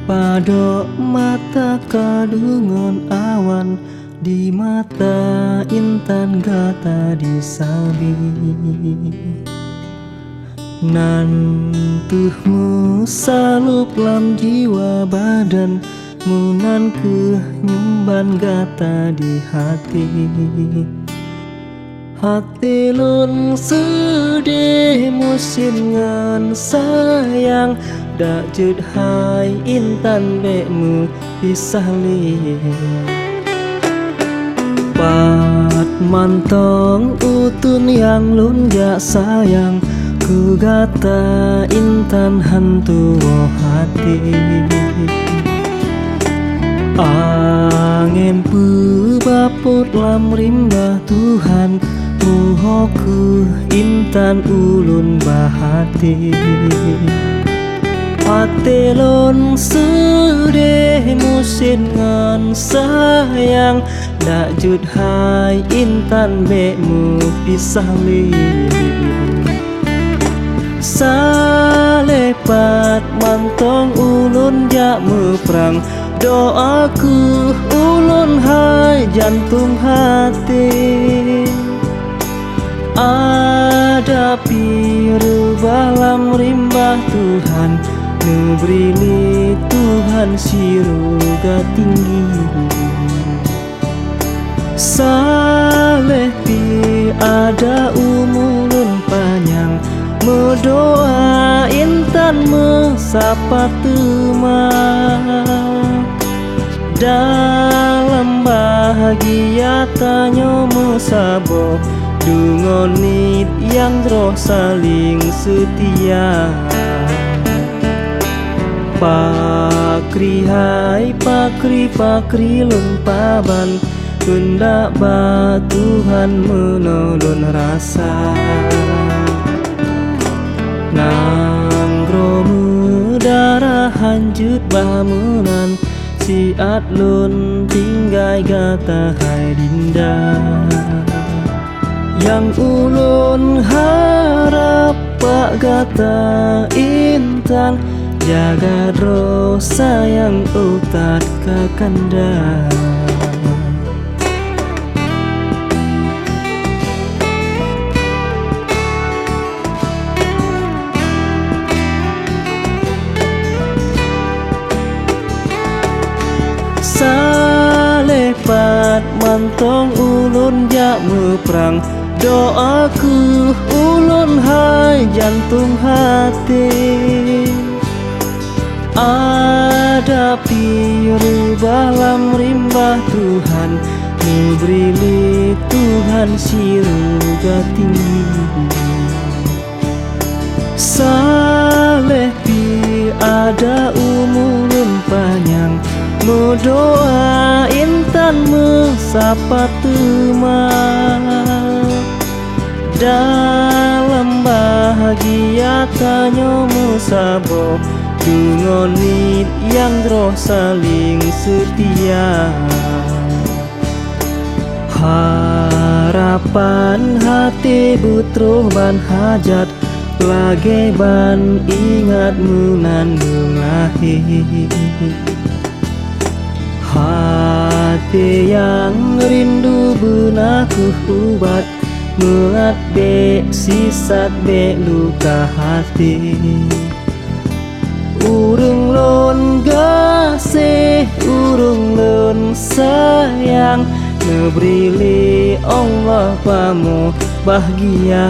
Padok mata kadungon awan, di mata intan gata disabi. Nantuhmu salup lam jiwa badan, munan ke nyumban gata di hati. Hati lun sedih musim ngan sayang, dak jud hai intan bekmu pisah li. Pat mantong utun yang lun jak sayang, ku gata intan hantu hati. Angin baput lam rimbah Tuhan, muhoku intan ulun bahati. Hati lon sedih musim ngan sayang, dak jud hai intan bekmu pisah li. Salepat mantong ulun jak meprang, doaku ulun hai jantung hati. Adapi rubah lam rimbah Tuhan, ngebrili Tuhan siruga tinggi. Saleh pi ada umulun panjang, mendoa intan mesapa teman. Dalam bahagia tanyo mesabo, dungonit yang roh saling setia. Pakri hai pakri pakri lun paban, hendak ba Tuhan menolong rasa. Nang romu darah hanjut bamunan, siat lun tinggai gata hai dinda. Yang ulun harap pak gata intan, jaga roh sayang utat kakanda. Salepat mantong ulun jak meprang, doaku ulun hai jantung hati. Adapi rubah lam rimbah Tuhan, ngebrili Tuhan siruga tinggi. Saleh pi ada umulun panjang, mendoa intan mesapa teman. Dalam bahagia tanyo mesabo, dungonit yang roh saling setia. Harapan hati butroh ban hajat, lage ban ingat menandung lahir. Hati yang rindu benaku ubat, meat be sisat be luka hati. Urung lon gasih, urung lon sayang, ngebrili Allah pamu bahagia.